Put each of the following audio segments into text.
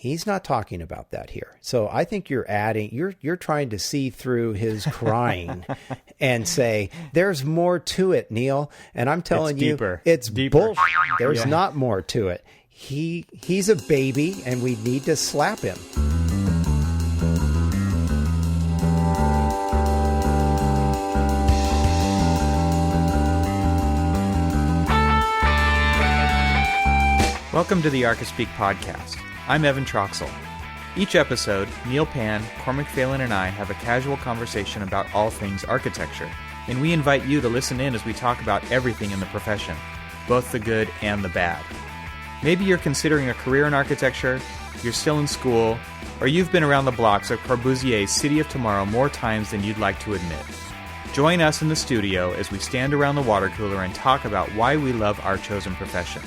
He's not talking about that here. So I think you're trying to see through his crying and say, there's more to it, Neil. And I'm telling you, it's bullshit. There's not more to it. He's a baby and we need to slap him. Welcome to the Archispeak podcast. I'm Evan Troxel. Each episode, Neil Pan, Cormac Phelan, and I have a casual conversation about all things architecture, and we invite you to listen in as we talk about everything in the profession, both the good and the bad. Maybe you're considering a career in architecture, you're still in school, or you've been around the blocks of Corbusier's City of Tomorrow more times than you'd like to admit. Join us in the studio as we stand around the water cooler and talk about why we love our chosen profession.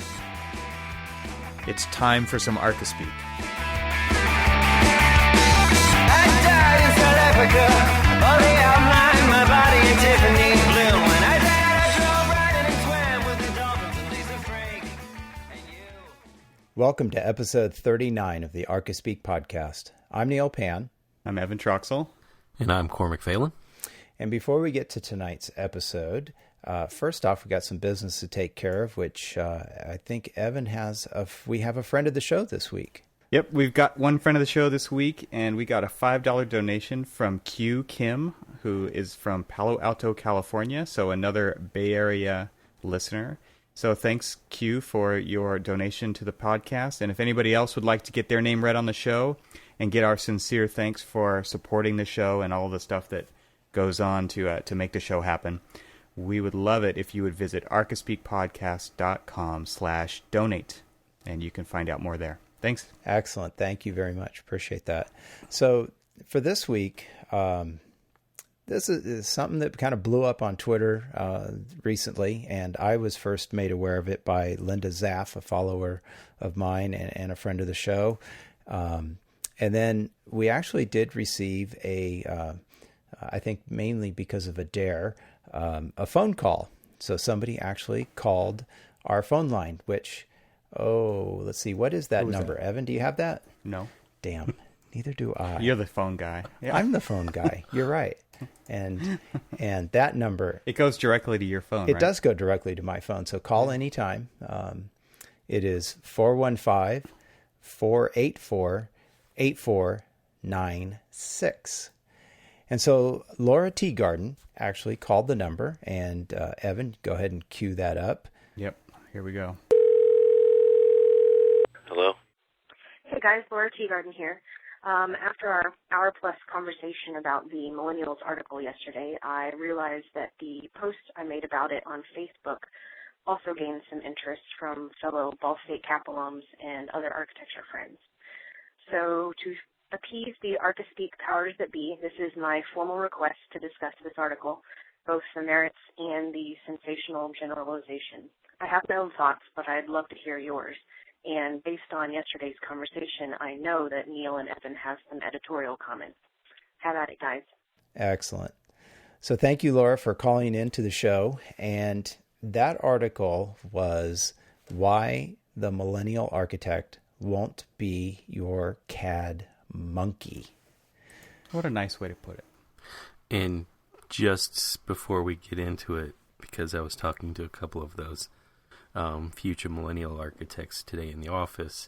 It's time for some Archispeak. I died in South Africa, all the outline, my body in Tiffany's blue. When I died, I drove right in and swam with the dolphins and Lisa Frank and you. Welcome to episode 39 of the Archispeak podcast. I'm Neil Pan. I'm Evan Troxel. And I'm Cormac Phelan. And before we get to tonight's episode, first off, we got some business to take care of, which I think Evan has. We have a friend of the show this week. Yep, we've got one friend of the show this week, and we got a $5 donation from Q Kim, who is from Palo Alto, California, so another Bay Area listener. So thanks, Q, for your donation to the podcast. And if anybody else would like to get their name read on the show and get our sincere thanks for supporting the show and all the stuff that goes on to make the show happen, we would love it if you would visit archispeakpodcast.com/donate, and you can find out more there. Thanks. Excellent. Thank you very much. Appreciate that. So for this week, this is something that kind of blew up on Twitter recently, and I was first made aware of it by Linda Zaff, a follower of mine and a friend of the show. And then we actually did receive I think mainly because of a dare, a phone call. So somebody actually called our phone line, which, let's see, what is that number? Evan, do you have that? No. Damn, neither do I. You're the phone guy. Yeah. I'm the phone guy. You're right. And that number... It goes directly to your phone, It right? does go directly to my phone, so call anytime. It is 415-484-8496. And so Laura Teagarden actually called the number, and Evan, go ahead and cue that up. Yep, here we go. Hello? Hey guys, Laura Teagarden here. After our hour-plus conversation about the Millennials article yesterday, I realized that the post I made about it on Facebook also gained some interest from fellow Ball State Cap alums and other architecture friends. So to appease the Archispeak powers that be, this is my formal request to discuss this article, both the merits and the sensational generalization. I have my own thoughts, but I'd love to hear yours. And based on yesterday's conversation, I know that Neil and Evan have some editorial comments. Have at it, guys. Excellent. So thank you, Laura, for calling in to the show. And that article was Why the Millennial Architect Won't Be Your CAD Monkey. What a nice way to put it. And just before we get into it, because I was talking to a couple of those future millennial architects today in the office,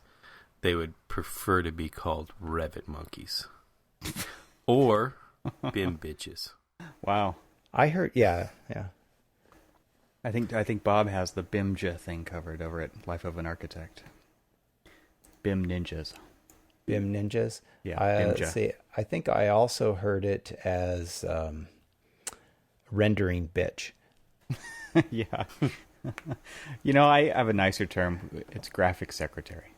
they would prefer to be called Revit monkeys or BIM bitches. Wow. I heard, yeah. I think Bob has the BIMja thing covered over at Life of an Architect. BIM ninjas. BIM ninjas? Yeah, BIMja. See, I think I also heard it as rendering bitch. Yeah. You know, I have a nicer term. It's graphic secretary.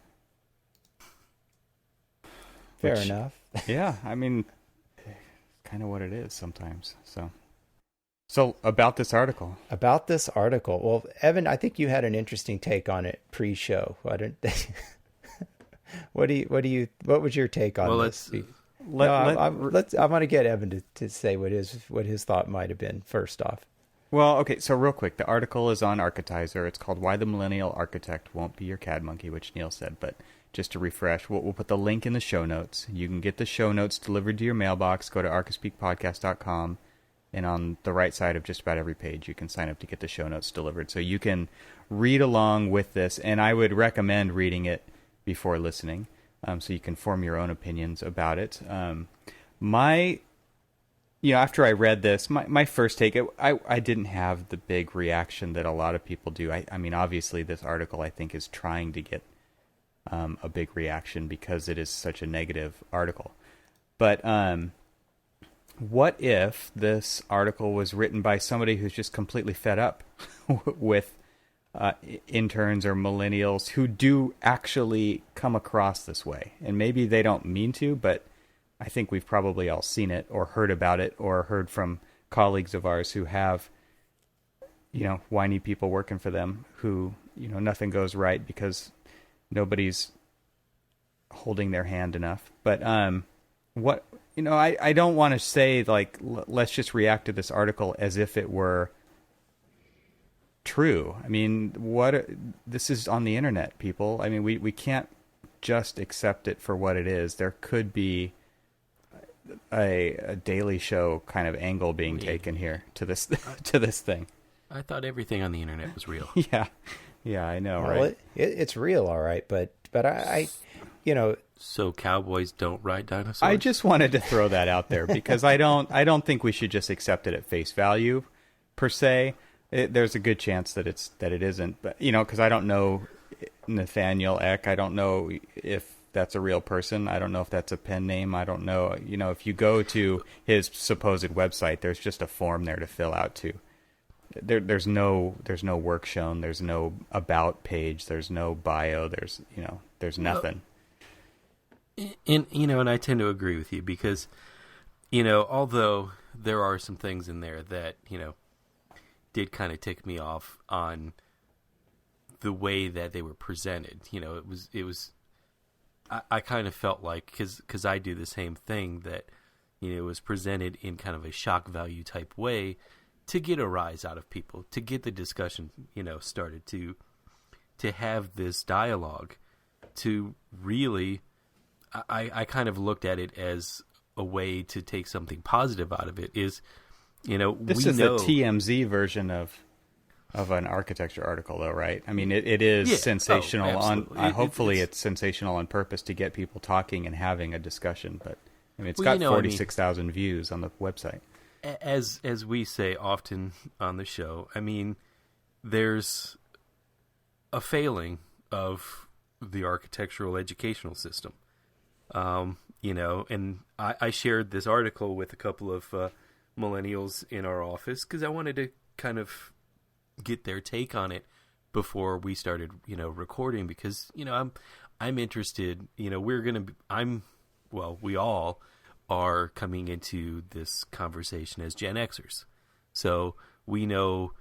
Fair enough. Yeah, I mean, kind of what it is sometimes. So about this article. Well, Evan, I think you had an interesting take on it pre-show. What was your take on this? I want to get Evan to say what his thought might have been first off. Well, okay, so real quick, the article is on Architizer. It's called Why the Millennial Architect Won't Be Your CAD Monkey, which Neil said, but just to refresh, we'll put the link in the show notes. You can get the show notes delivered to your mailbox. Go to archispeakpodcast.com, and on the right side of just about every page, you can sign up to get the show notes delivered. So you can read along with this, and I would recommend reading it before listening, so you can form your own opinions about it. After I read this, my first take, I didn't have the big reaction that a lot of people do. I mean, obviously, this article, I think, is trying to get a big reaction because it is such a negative article. But what if this article was written by somebody who's just completely fed up with interns or millennials who do actually come across this way? And maybe they don't mean to, but I think we've probably all seen it or heard about it or heard from colleagues of ours who have, whiny people working for them who, nothing goes right because nobody's holding their hand enough. But I don't want to say, like, let's just react to this article as if it were true. I mean, this is on the internet, people. I mean, we can't just accept it for what it is. There could be a Daily Show kind of angle being taken here to this thing. I thought everything on the internet was real. Yeah, I know, Well, right? it's real, all right, but I So cowboys don't ride dinosaurs? I just wanted to throw that out there because I don't think we should just accept it at face value, per se. There's a good chance that it isn't, but because I don't know Nathaniel Eck, I don't know if that's a real person. I don't know if that's a pen name. I don't know. If you go to his supposed website, there's just a form there to fill out too. There's no work shown. There's no about page. There's no bio. There's nothing. And I tend to agree with you because, although there are some things in there that, did kind of tick me off on the way that they were presented. It was I kind of felt like, because I do the same thing, that it was presented in kind of a shock value type way to get a rise out of people, to get the discussion started, to have this dialogue, to really I kind of looked at it as a way to take something positive out of it. This is the TMZ version of an architecture article, though, right? I mean, it is sensational. Hopefully, it's sensational on purpose to get people talking and having a discussion. But I mean, it's got 46,000 views on the website. As we say often on the show, I mean, there's a failing of the architectural educational system. And I shared this article with a couple of millennials in our office because I wanted to kind of get their take on it before we started, recording, because, I'm interested, we all are coming into this conversation as Gen Xers. So we know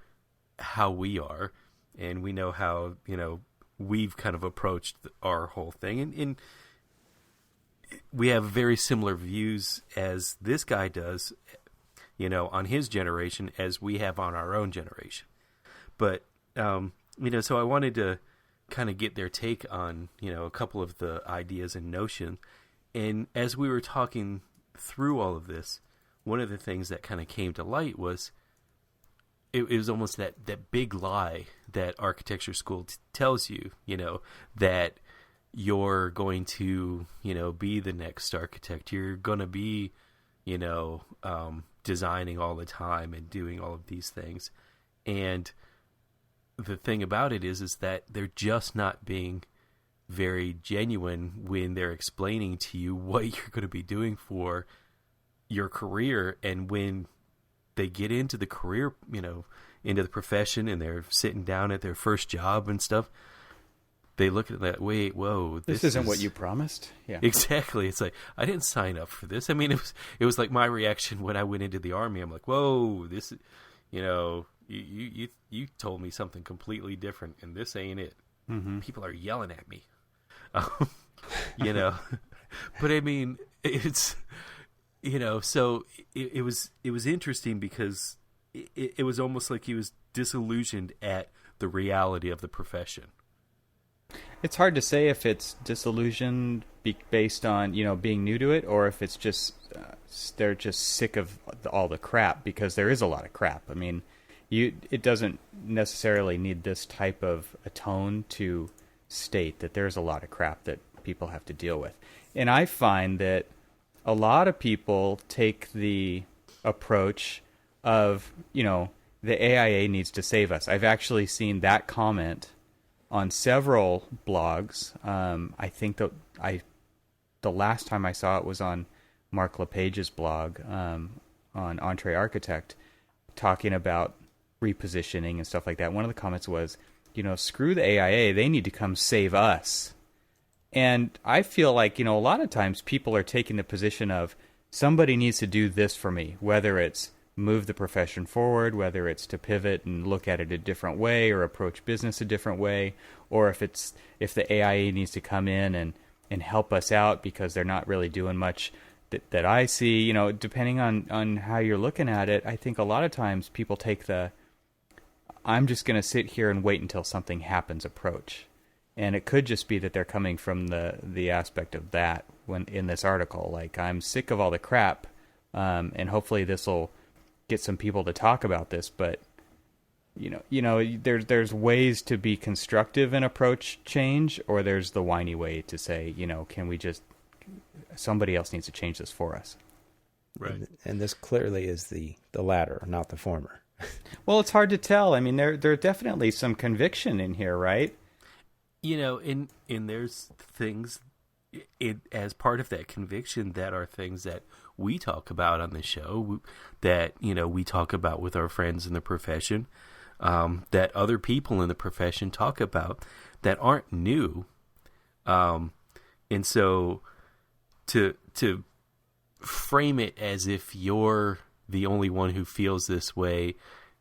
how we are, and we know how, we've kind of approached our whole thing. And we have very similar views as this guy does, on his generation as we have on our own generation. But, so I wanted to kind of get their take on, a couple of the ideas and notion. And as we were talking through all of this, one of the things that kind of came to light was it was almost that big lie that architecture school tells you, that you're going to, be the next architect. You're going to be, designing all the time and doing all of these things. And the thing about it is that they're just not being very genuine when they're explaining to you what you're going to be doing for your career. And when they get into the career, into the profession, and they're sitting down at their first job and stuff, they look at that, wait, whoa, this isn't what you promised. Yeah, exactly. It's like, I didn't sign up for this. I mean, it was like my reaction when I went into the Army. I'm like, whoa, this, you told me something completely different, and this ain't it. Mm-hmm. People are yelling at me, But I mean, it's, so it was interesting because it was almost like he was disillusioned at the reality of the profession. It's hard to say if it's disillusioned based on, being new to it, or if it's just they're just sick of all the crap, because there is a lot of crap. I mean, it doesn't necessarily need this type of a tone to state that there's a lot of crap that people have to deal with. And I find that a lot of people take the approach of, the AIA needs to save us. I've actually seen that comment on several blogs. I think that the last time I saw it was on Mark LePage's blog on Entree Architect, talking about repositioning and stuff like that. One of the comments was, screw the AIA, they need to come save us. And I feel like, a lot of times people are taking the position of somebody needs to do this for me, whether it's move the profession forward, whether it's to pivot and look at it a different way or approach business a different way, or if the AIA needs to come in and help us out because they're not really doing much that I see, depending on how you're looking at it. I think a lot of times people take I'm just going to sit here and wait until something happens approach. And it could just be that they're coming from the aspect of that when in this article, like, I'm sick of all the crap, and hopefully this will get some people to talk about this. But there's ways to be constructive and approach change, or there's the whiny way to say, can we just, somebody else needs to change this for us. Right. And this clearly is the latter, not the former. Well, it's hard to tell. I mean, there definitely some conviction in here, right? And there's things as part of that conviction that are things that we talk about on the show, that, we talk about with our friends in the profession, that other people in the profession talk about that aren't new. And so to frame it as if you're the only one who feels this way,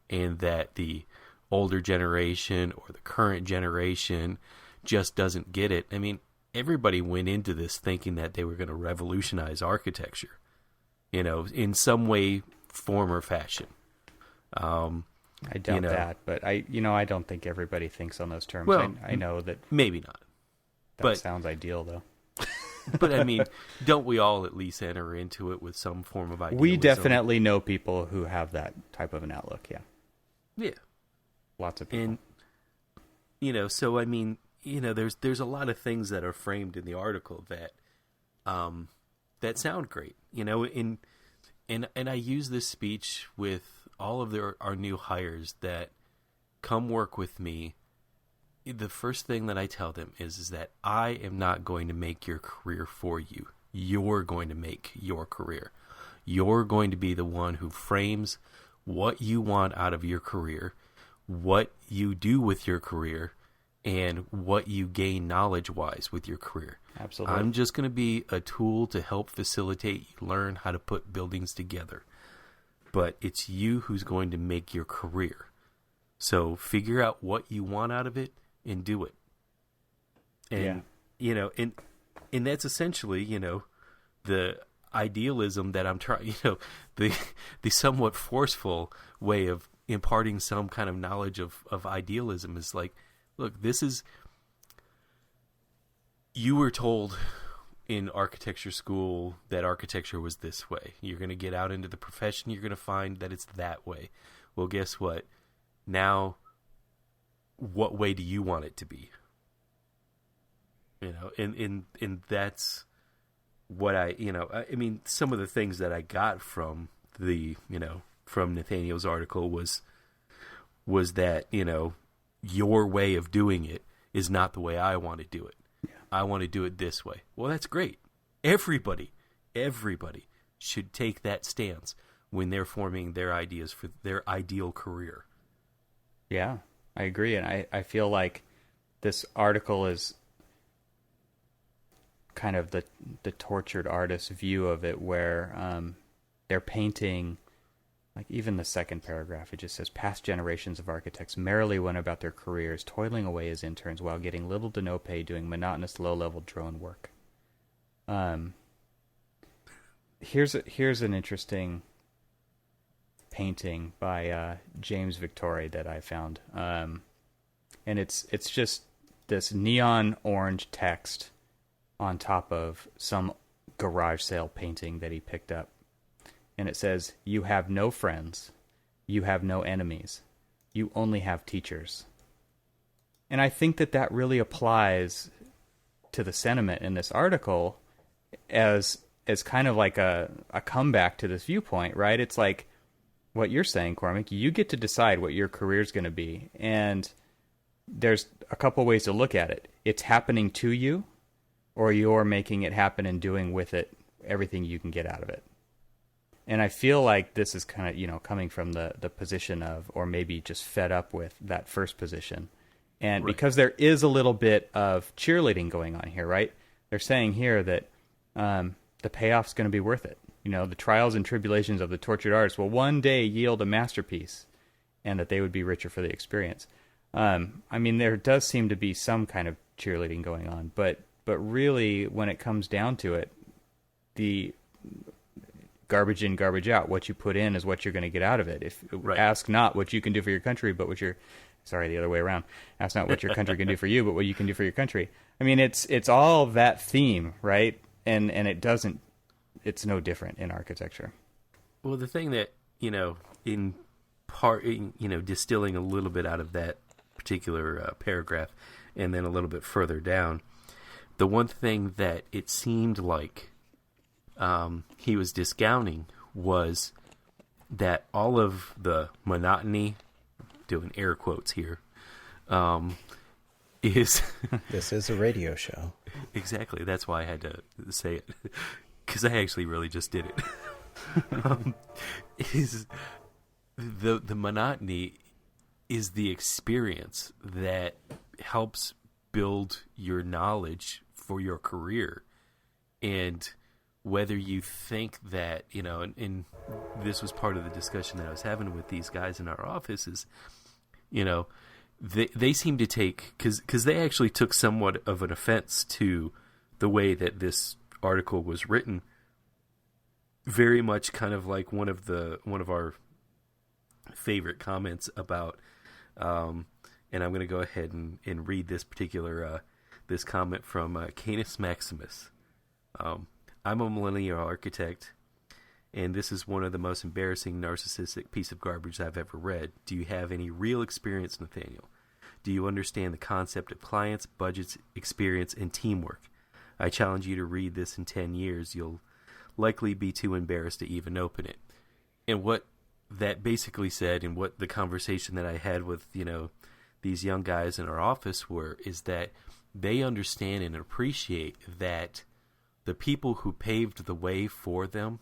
and that the older generation or the current generation just doesn't get it. I mean, everybody went into this thinking that they were going to revolutionize architecture, in some way, form, or fashion. I doubt that, but I don't think everybody thinks on those terms. Well, I know that maybe not. That sounds ideal, though. But I mean, don't we all at least enter into it with some form of idealism? We definitely know people who have that type of an outlook. Yeah. Yeah. Lots of people. And, so I mean, there's a lot of things that are framed in the article that, that sound great, and I use this speech with all of our new hires that come work with me. The first thing that I tell them is that I am not going to make your career for you. You're going to make your career. You're going to be the one who frames what you want out of your career, what you do with your career, and what you gain knowledge-wise with your career. Absolutely. I'm just going to be a tool to help facilitate you learn how to put buildings together. But it's you who's going to make your career. So figure out what you want out of it and do it. And, and that's essentially, the idealism that I'm trying, the somewhat forceful way of imparting some kind of knowledge of idealism is like, look, you were told in architecture school that architecture was this way. You're going to get out into the profession, you're going to find that it's that way. Well, guess what? Now, what way do you want it to be? And that's what I mean, some of the things that I got from from Nathaniel's article was that, your way of doing it is not the way I want to do it. Yeah. I want to do it this way. Well, that's great. Everybody should take that stance when they're forming their ideas for their ideal career. Yeah, I agree. And I feel like this article is kind of the tortured artist view of it, where they're painting, like, even the second paragraph, it just says, past generations of architects merrily went about their careers, toiling away as interns while getting little to no pay doing monotonous low-level drone work. Here's an interesting painting by James Victori that I found, and it's just this neon orange text on top of some garage sale painting that he picked up. And it says, "You have no friends. You have no enemies. You only have teachers." And I think that that really applies to the sentiment in this article as kind of like a comeback to this viewpoint, right? It's like what you're saying, Cormac. You get to decide what your career's going to be. And there's a couple ways to look at it. It's happening to you, or you're making it happen and doing with it everything you can get out of it. And I feel like this is kind of, coming from the position of, or maybe just fed up with that first position. And Right. because there is a little bit of cheerleading going on here, right? They're saying here that the payoff's going to be worth it. The trials and tribulations of the tortured artist will one day yield a masterpiece, and that they would be richer for the experience. There does seem to be some kind of cheerleading going on, but really, when it comes down to it, the garbage in, garbage out, what you put in is what you're going to get out of it. Ask not what you can do for your country, but the other way around. Ask not what your country can do for you, but what you can do for your country. It's all that theme, right? And it's no different in architecture. Well, the thing that, in part, distilling a little bit out of that particular paragraph and then a little bit further down, the one thing that it seemed like he was discounting was that all of the monotony, doing air quotes here, is... This is a radio show. Exactly. That's why I had to say it, because I actually really just did it. Is the monotony is the experience that helps build your knowledge for your career. And whether you think that, and this was part of the discussion that I was having with these guys in our offices, they seem to take, because they actually took somewhat of an offense to the way that this article was written, very much kind of like one of our favorite comments about, and I'm going to go ahead and read this particular this comment from Canis Maximus. I'm a millennial architect, and this is one of the most embarrassing narcissistic piece of garbage I've ever read. Do you have any real experience, Nathaniel? Do you understand the concept of clients, budgets, experience, and teamwork? I challenge you to read this in 10 years. You'll likely be too embarrassed to even open it. And what that basically said, and what the conversation that I had with, these young guys in our office is that they understand and appreciate that the people who paved the way for them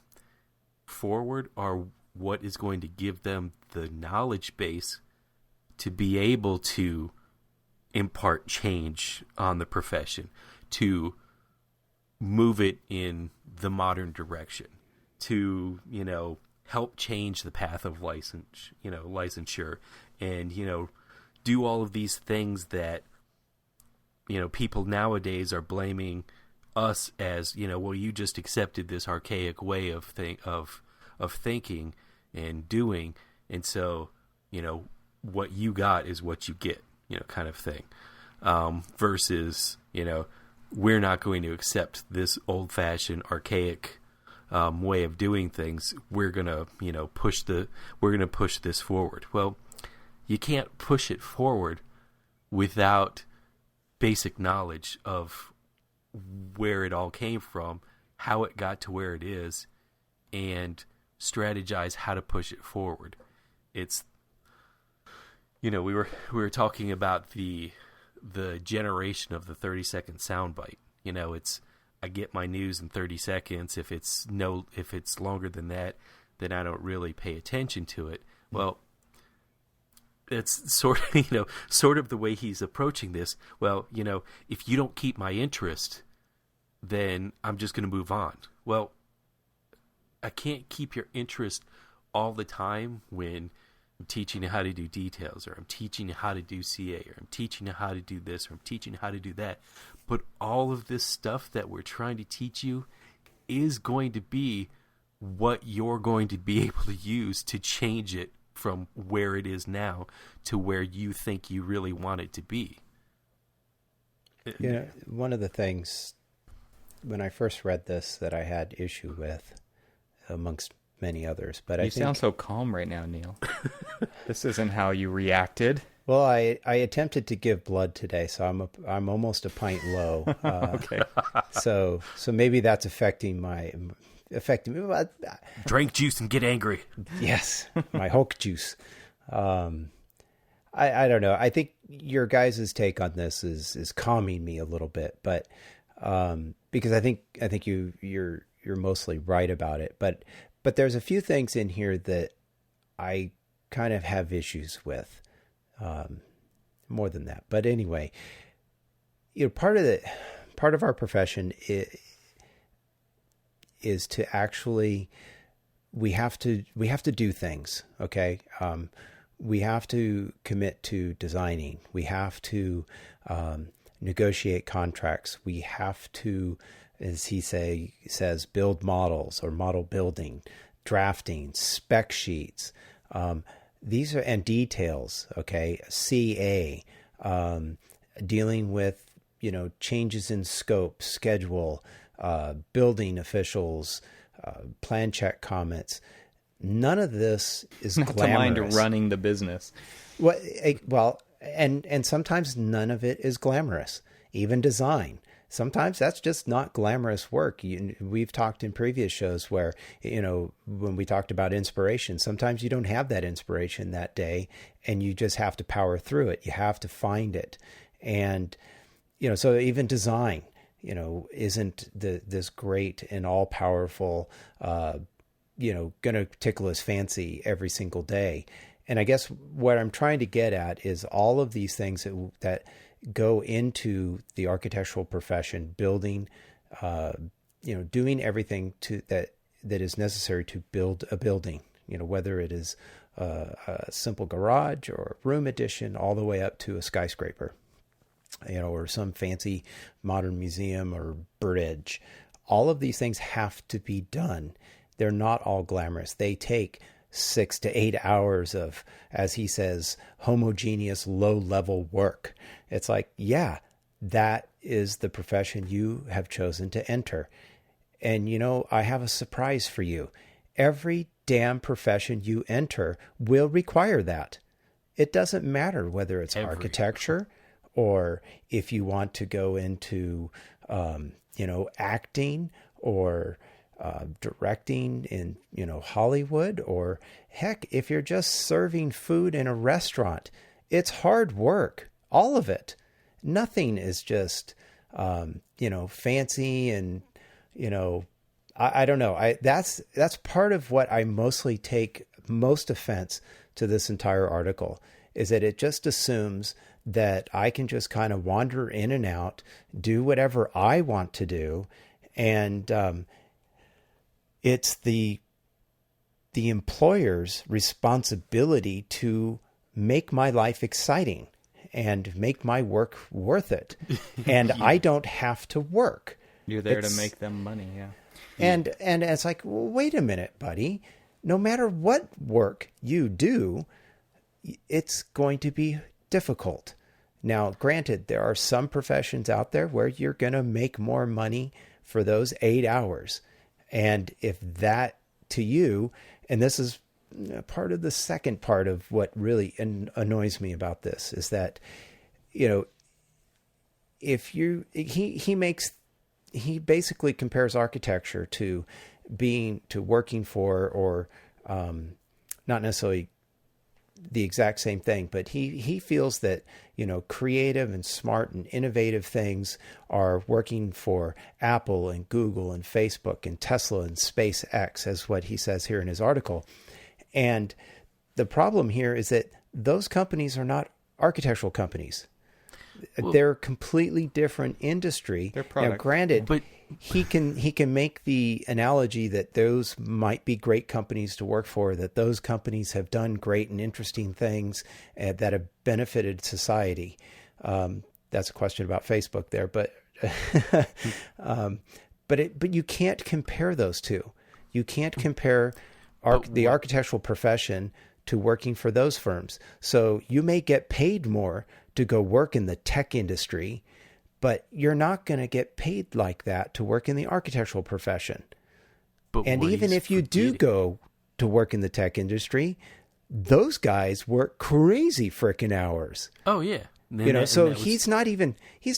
forward are what is going to give them the knowledge base to be able to impart change on the profession, to move it in the modern direction, to, help change the path of licensure, and, do all of these things that, people nowadays are blaming us as, well, you just accepted this archaic way of thinking and doing, and so, what you got is what you get, kind of thing, versus, we're not going to accept this old-fashioned, archaic way of doing things. We're gonna, push this forward. Well, you can't push it forward without basic knowledge of where it all came from, how it got to where it is, and strategize how to push it forward. It's, we were talking about the generation of the 30-second soundbite. It's, I get my news in 30 seconds. If it's longer than that, then I don't really pay attention to it. Well, it's sort of the way he's approaching this. Well, if you don't keep my interest, then I'm just going to move on. Well, I can't keep your interest all the time when I'm teaching you how to do details, or I'm teaching you how to do CA, or I'm teaching you how to do this, or I'm teaching you how to do that. But all of this stuff that we're trying to teach you is going to be what you're going to be able to use to change it from where it is now to where you think you really want it to be. You know, one of the things when I first read this that I had issue with, amongst many others, but You sound so calm right now, Neil. This isn't how you reacted. Well, I attempted to give blood today, so I'm almost a pint low. Okay. So maybe that's affecting me. Drink juice and get angry. Yes, my Hulk juice. I don't know. I think your guys' take on this is calming me a little bit, but because I think you're mostly right about it. But there's a few things in here that I kind of have issues with. More than that, but anyway, you know, part of our profession is to actually we have to do things. Okay, we have to commit to designing. We have to negotiate contracts. We have to, as he says, build models or model building, drafting, spec sheets. These are, and details, okay, CA, dealing with, you know, changes in scope, schedule, building officials, plan check comments. None of this is Not glamorous. to mind running the business. Well, and sometimes none of it is glamorous, even design. Sometimes that's just not glamorous work. We've talked in previous shows where, you know, when we talked about inspiration, sometimes you don't have that inspiration that day and you just have to power through it. You have to find it. And, you know, so even design, you know, isn't this great and all powerful, you know, going to tickle his fancy every single day. And I guess what I'm trying to get at is all of these things that go into the architectural profession, building, you know, doing everything that is necessary to build a building, you know, whether it is a simple garage or room addition, all the way up to a skyscraper, you know, or some fancy modern museum or bridge. All of these things have to be done. They're not all glamorous. They take 6 to 8 hours of, as he says, homogeneous low-level work. It's like, yeah, that is the profession you have chosen to enter. And, you know, I have a surprise for you. Every damn profession you enter will require that. It doesn't matter whether it's architecture or if you want to go into, you know, acting or directing in, you know, Hollywood, or heck, if you're just serving food in a restaurant. It's hard work, all of it. Nothing is just, you know, fancy and, you know, I don't know. That's part of what I mostly take most offense to this entire article, is that it just assumes that I can just kind of wander in and out, do whatever I want to do. And, it's the employer's responsibility to make my life exciting and make my work worth it. And I don't have to work. You're there to make them money, yeah. And it's like, well, wait a minute, buddy. No matter what work you do, it's going to be difficult. Now, granted, there are some professions out there where you're going to make more money for those 8 hours. And if that to you, and this is part of the second part of what really annoys me about this, is that, you know, if you, he basically compares architecture to working for, or not necessarily the exact same thing, but he feels that, you know, creative and smart and innovative things are working for Apple and Google and Facebook and Tesla and SpaceX, as what he says here in his article. And the problem here is that those companies are not architectural companies. Well, they're a completely different industry. They're product. Now, granted, but he can make the analogy that those might be great companies to work for, that those companies have done great and interesting things that have benefited society. That's a question about Facebook there, but but you can't compare those two. You can't compare the architectural profession to working for those firms. So you may get paid more to go work in the tech industry, but you're not going to get paid like that to work in the architectural profession. But And what even he's if you do forgetting- go to work in the tech industry, those guys work crazy frickin' hours. Oh yeah. And You know, that- so and that was- he's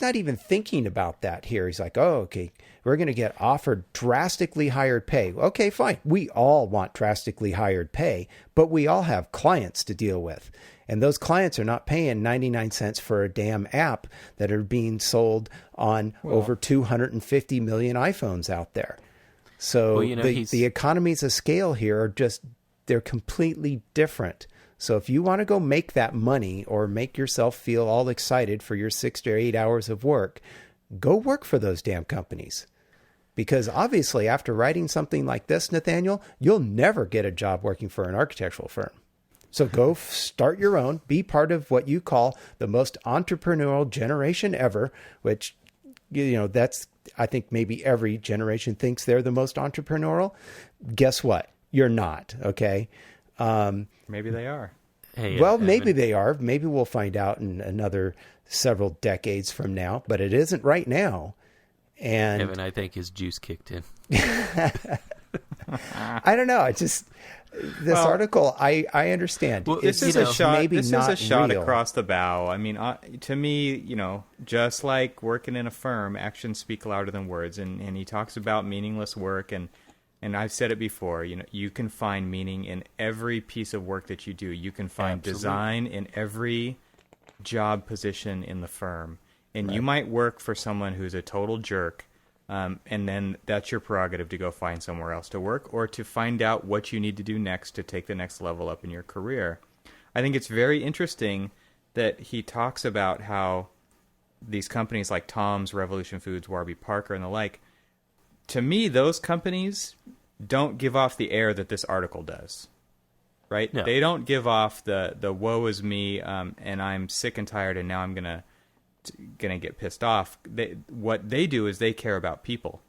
not even thinking about that here. He's like, oh, okay, we're going to get offered drastically higher pay. Okay, fine. We all want drastically higher pay, but we all have clients to deal with. And those clients are not paying 99 cents for a damn app that are being sold on over 250 million iPhones out there. So Well, you know, the economies of scale here are they're completely different. So if you want to go make that money or make yourself feel all excited for your 6 to 8 hours of work, go work for those damn companies. Because obviously after writing something like this, Nathaniel, you'll never get a job working for an architectural firm. So go start your own, be part of what you call the most entrepreneurial generation ever, which, you know, that's, I think maybe every generation thinks they're the most entrepreneurial. Guess what? You're not. Okay. Maybe they are. Hey, Well, Evan, maybe they are. Maybe we'll find out in another several decades from now, but it isn't right now. And Evan, I think his juice kicked in. I don't know. It's just this article. I understand. Well, This It's is a shot. maybe This is not a shot real. across the bow. I mean, to me, you know, just like working in a firm, actions speak louder than words. And he talks about meaningless work, and I've said it before. You know, you can find meaning in every piece of work that you do. You can find Absolutely. design in every job position in the firm, and you might work for someone who's a total jerk. And then that's your prerogative to go find somewhere else to work or to find out what you need to do next to take the next level up in your career. I think it's very interesting that he talks about how these companies like Tom's, Revolution Foods, Warby Parker, and the like, to me, those companies don't give off the air that this article does, right? No. They don't give off the woe is me, and I'm sick and tired, and now I'm gonna get pissed off. What they do is they care about people.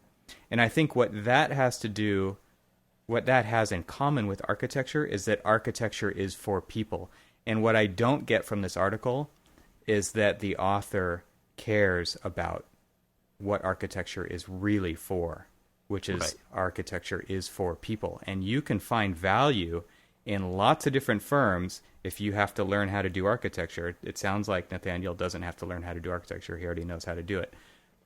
And I think what that has in common with architecture is that architecture is for people. And what I don't get from this article is that the author cares about what architecture is really for, which is Right. architecture is for people. And you can find value in lots of different firms if you have to learn how to do architecture. It sounds like Nathaniel doesn't have to learn how to do architecture. He already knows how to do it.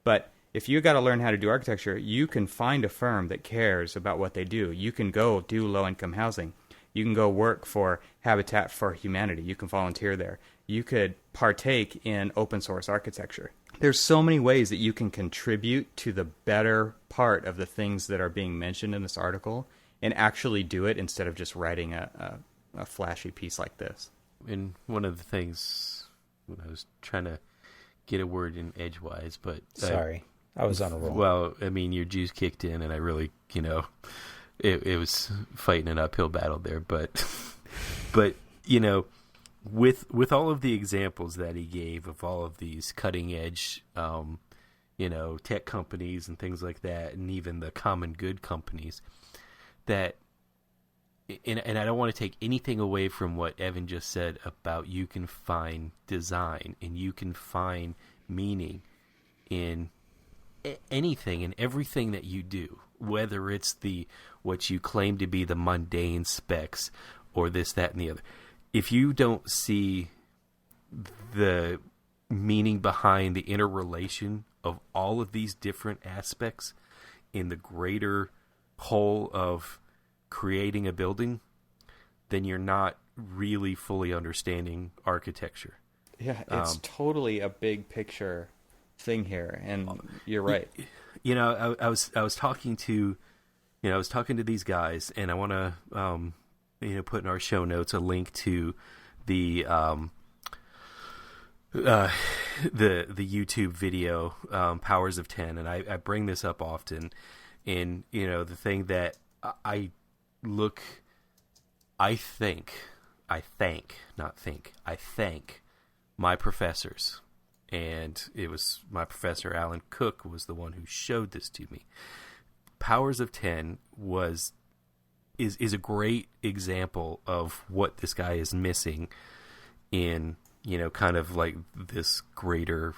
But if you got to learn how to do architecture, you can find a firm that cares about what they do. You can go do low-income housing. You can go work for Habitat for Humanity. You can volunteer there. You could partake in open source architecture. There's so many ways that you can contribute to the better part of the things that are being mentioned in this article and actually do it instead of just writing a flashy piece like this. And one of the things, when I was trying to get a word in edgewise, but Sorry, I was on a roll. well, I mean, your juice kicked in, and I really, you know, it was fighting an uphill battle there. But, you know, with all of the examples that he gave of all of these cutting edge, you know, tech companies and things like that, and even the common good companies, that, and I don't want to take anything away from what Evan just said about you can find design and you can find meaning in anything and everything that you do, whether it's what you claim to be the mundane specs or this, that, and the other. If you don't see the meaning behind the interrelation of all of these different aspects in the greater whole of creating a building, then you're not really fully understanding architecture. Yeah, it's totally a big picture thing here, and you're right. You know, I was talking to, I was talking to these guys, and I want to, put in our show notes a link to the YouTube video, Powers of 10, and I bring this up often. And, the thing that I thank my professors. And it was my professor, Alan Cook, was the one who showed this to me. Powers of 10 is a great example of what this guy is missing in, kind of like this greater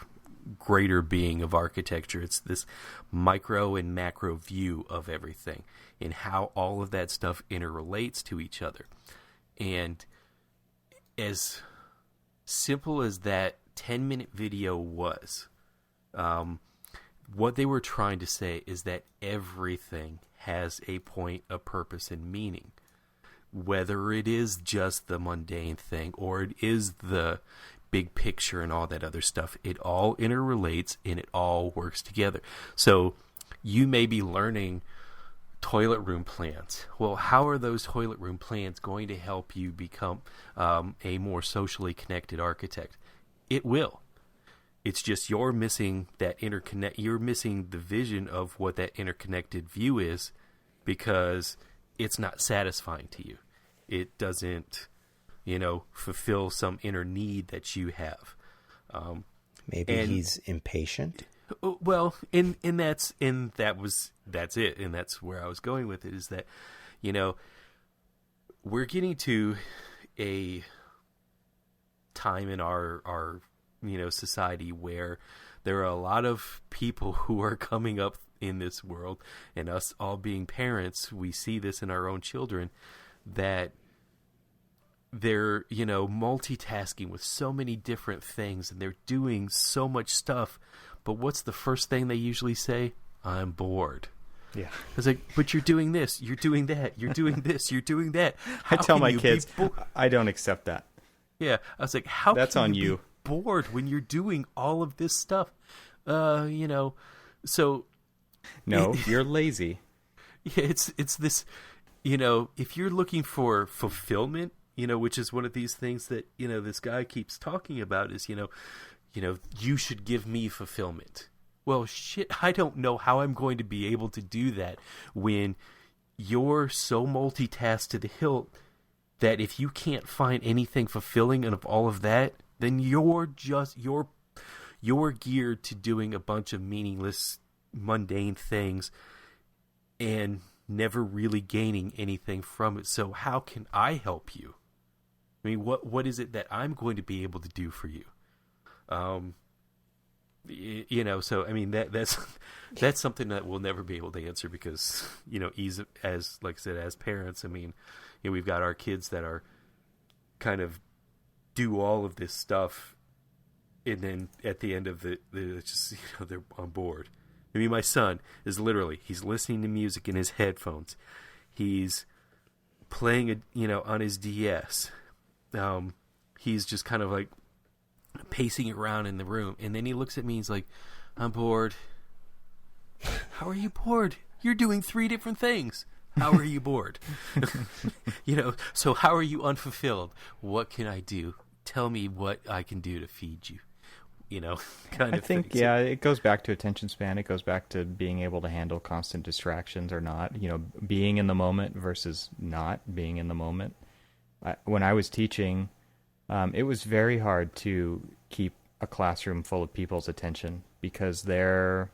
greater being of architecture. It's this micro and macro view of everything and how all of that stuff interrelates to each other. And as simple as that 10-minute video was, what they were trying to say is that everything has a point, a purpose, and meaning. Whether it is just the mundane thing or it is the big picture and all that other stuff, it all interrelates and it all works together. So you may be learning toilet room plans. Well, how are those toilet room plans going to help you become a more socially connected architect? It will. It's just you're missing that you're missing the vision of what that interconnected view is because it's not satisfying to you. It doesn't, fulfill some inner need that you have. Maybe he's impatient. Well, that's it, and that's where I was going with it. Is that, we're getting to a time in our society where there are a lot of people who are coming up in this world, and us all being parents, we see this in our own children, that they're, multitasking with so many different things, and they're doing so much stuff, but what's the first thing they usually say? I'm bored. Yeah. It's like, but you're doing this, you're doing that, you're doing this, you're doing that. I tell my kids, I don't accept that. Yeah. I was like, how That's can on you you. be bored when you're doing all of this stuff? So... No, you're lazy. Yeah, it's this, if you're looking for fulfillment, which is one of these things that, this guy keeps talking about is, you should give me fulfillment. Well, shit, I don't know how I'm going to be able to do that when you're so multitasked to the hilt that if you can't find anything fulfilling out of all of that, then you're geared to doing a bunch of meaningless, mundane things and never really gaining anything from it. So how can I help you? I mean, what is it that I'm going to be able to do for you? So I mean that's something that we'll never be able to answer because as like I said, as parents, I mean, we've got our kids that are kind of do all of this stuff, and then at the end of it, they're just they're on board. I mean, my son is literally, he's listening to music in his headphones. He's playing, on his DS. He's just kind of like pacing around in the room. And then he looks at me and he's like, I'm bored. How are you bored? You're doing 3 different things. How are you bored? So how are you unfulfilled? What can I do? Tell me what I can do to feed you. I think, yeah, it goes back to attention span. It goes back to being able to handle constant distractions or not, being in the moment versus not being in the moment. When I was teaching, it was very hard to keep a classroom full of people's attention because they're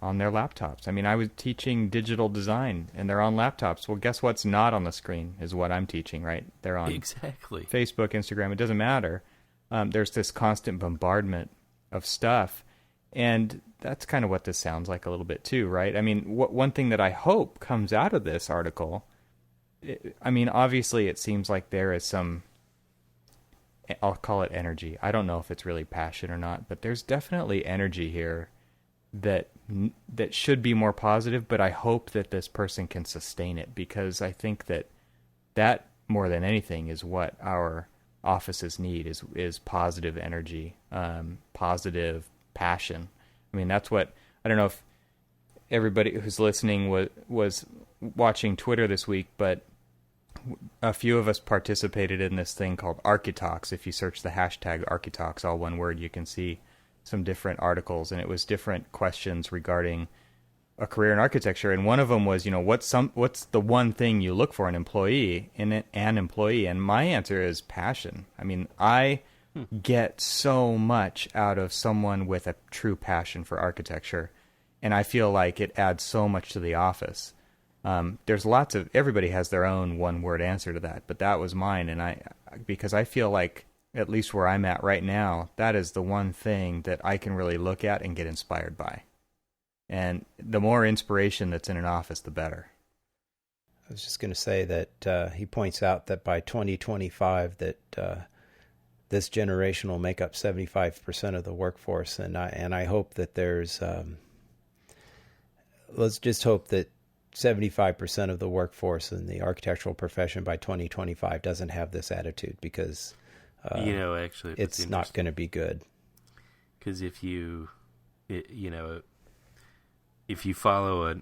on their laptops. I mean, I was teaching digital design and they're on laptops. Well, guess what's not on the screen is what I'm teaching, right? They're on exactly Facebook, Instagram. It doesn't matter. There's this constant bombardment of stuff, and that's kind of what this sounds like a little bit too, right? I mean, one thing that I hope comes out of this article, obviously it seems like there is some, I'll call it energy. I don't know if it's really passion or not, but there's definitely energy here that should be more positive, but I hope that this person can sustain it because I think that more than anything is what our offices need is positive energy, positive passion. I mean, that's what, I don't know if everybody who's listening was watching Twitter this week, but a few of us participated in this thing called Architalks. If you search the hashtag Architalks, all one word, you can see some different articles, and it was different questions regarding a career in architecture, and one of them was, what's the one thing you look for in an employee? And my answer is passion. I mean, I get so much out of someone with a true passion for architecture, and I feel like it adds so much to the office. There's everybody has their own one-word answer to that, but that was mine, and because I feel like at least where I'm at right now, that is the one thing that I can really look at and get inspired by. And the more inspiration that's in an office, the better. I was just going to say that he points out that by 2025 that this generation will make up 75% of the workforce, and I hope that there's let's just hope that 75% of the workforce in the architectural profession by 2025 doesn't have this attitude, because actually, it's not going to be good. Because if you follow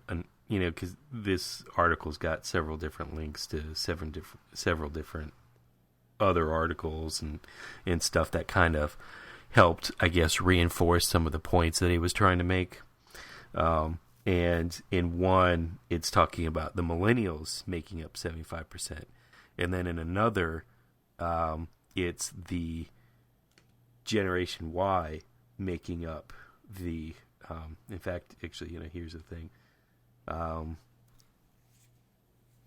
because this article's got several different links to several different other articles and stuff that kind of helped, I guess, reinforce some of the points that he was trying to make. And in one, it's talking about the millennials making up 75%. And then in another, it's the Generation Y making up the... in fact, actually, here's the thing.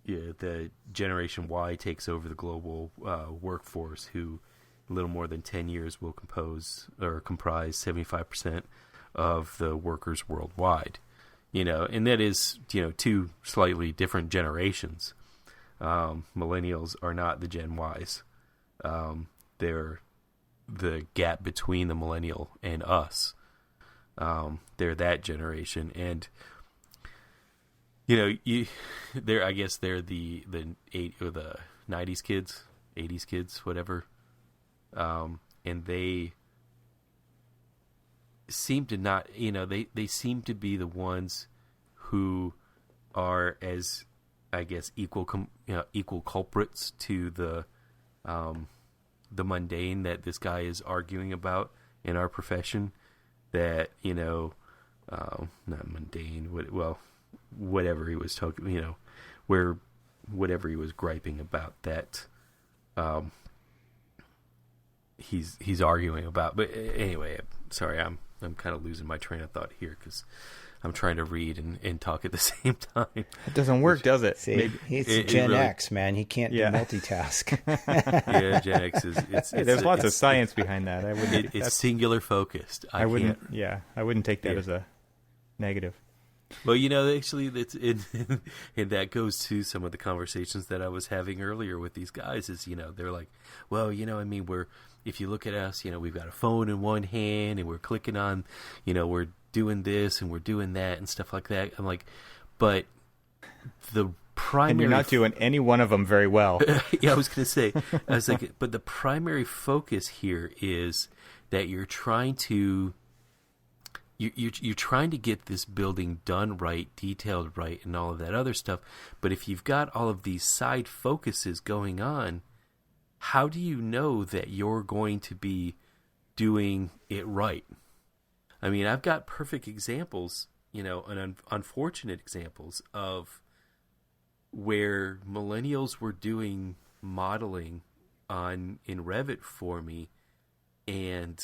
The Generation Y takes over the global workforce, who a little more than 10 years will comprise 75% of the workers worldwide. And that is, two slightly different generations. Millennials are not the Gen Ys. They're the gap between the millennial and us. They're that generation, and I guess they're the 90s kids, 80s kids, whatever. And they seem to not, they seem to be the ones who are, as I guess, equal culprits to the mundane that this guy is arguing about in our profession. That, not mundane, whatever he was talking, whatever he was griping about, that he's arguing about. But anyway, sorry, I'm kind of losing my train of thought here, because I'm trying to read and talk at the same time. It doesn't work, does it? See, he's Gen X, man. He can't do multitask. Yeah, Gen X is... There's lots of science behind that. It's singular focused. I wouldn't take that as a negative. Well, actually, and that goes to some of the conversations that I was having earlier with these guys. Is they're like, well, if you look at us, we've got a phone in one hand and we're clicking on, we're doing this and we're doing that and stuff like that. I'm like, but the primary... And you're not doing any one of them very well. Yeah, I was going to say, but the primary focus here is that you're trying to... You're trying to get this building done right, detailed right, and all of that other stuff. But if you've got all of these side focuses going on, how do you know that you're going to be doing it right? I mean, I've got perfect examples, and unfortunate examples of where millennials were doing modeling in Revit for me, and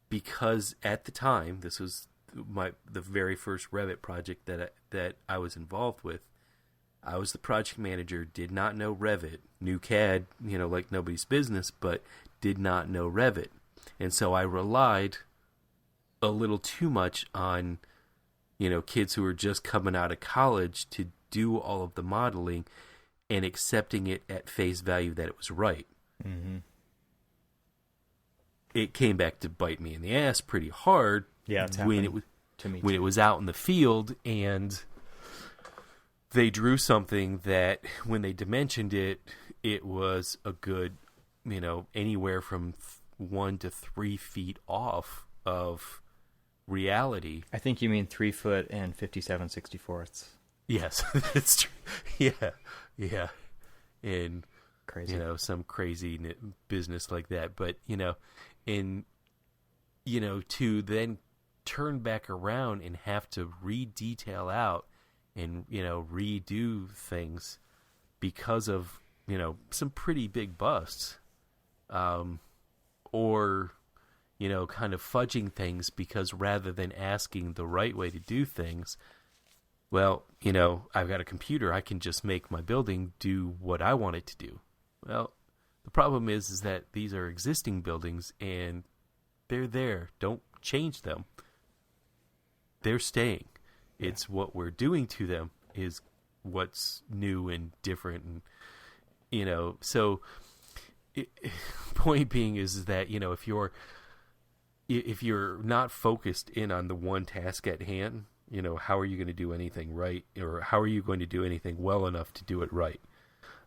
because at the time, this was the very first Revit project that I was involved with. I was the project manager, did not know Revit, knew CAD, like nobody's business, but did not know Revit. And so I relied a little too much on, kids who were just coming out of college to do all of the modeling and accepting it at face value that it was right. Mm-hmm. It came back to bite me in the ass pretty hard. Yeah, it's when it was to me when it was out in the field, and they drew something that when they dimensioned it, it was a good, anywhere from 1 to 3 feet off of reality. I think you mean 3 foot and 57/64. Yes, it's true. Yeah, and crazy, some crazy business like that. But to then turn back around and have to re-detail out and redo things because of some pretty big busts, or kind of fudging things because rather than asking the right way to do things, well, I've got a computer, I can just make my building do what I want it to do. Well, The problem is that these are existing buildings and they're there. Don't change them. They're staying. Yeah. It's what we're doing to them is what's new and different. And, you know, so point being is that, you know, if you're not focused in on the one task at hand, you know, how are you going to do anything right, or how are you going to do anything well enough to do it right?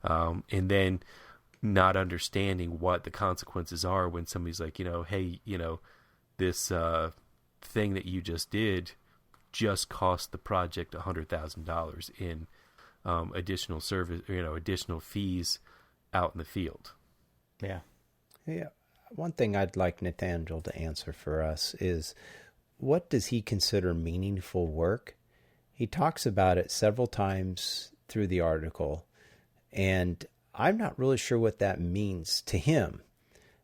And then not understanding what the consequences are when somebody's like, you know, hey, you know, this thing that you just did just cost the project $100,000 in additional service, you know, additional fees out in the field. Yeah. Yeah. One thing I'd like Nathaniel to answer for us is, what does he consider meaningful work? He talks about it several times through the article, and I'm not really sure what that means to him.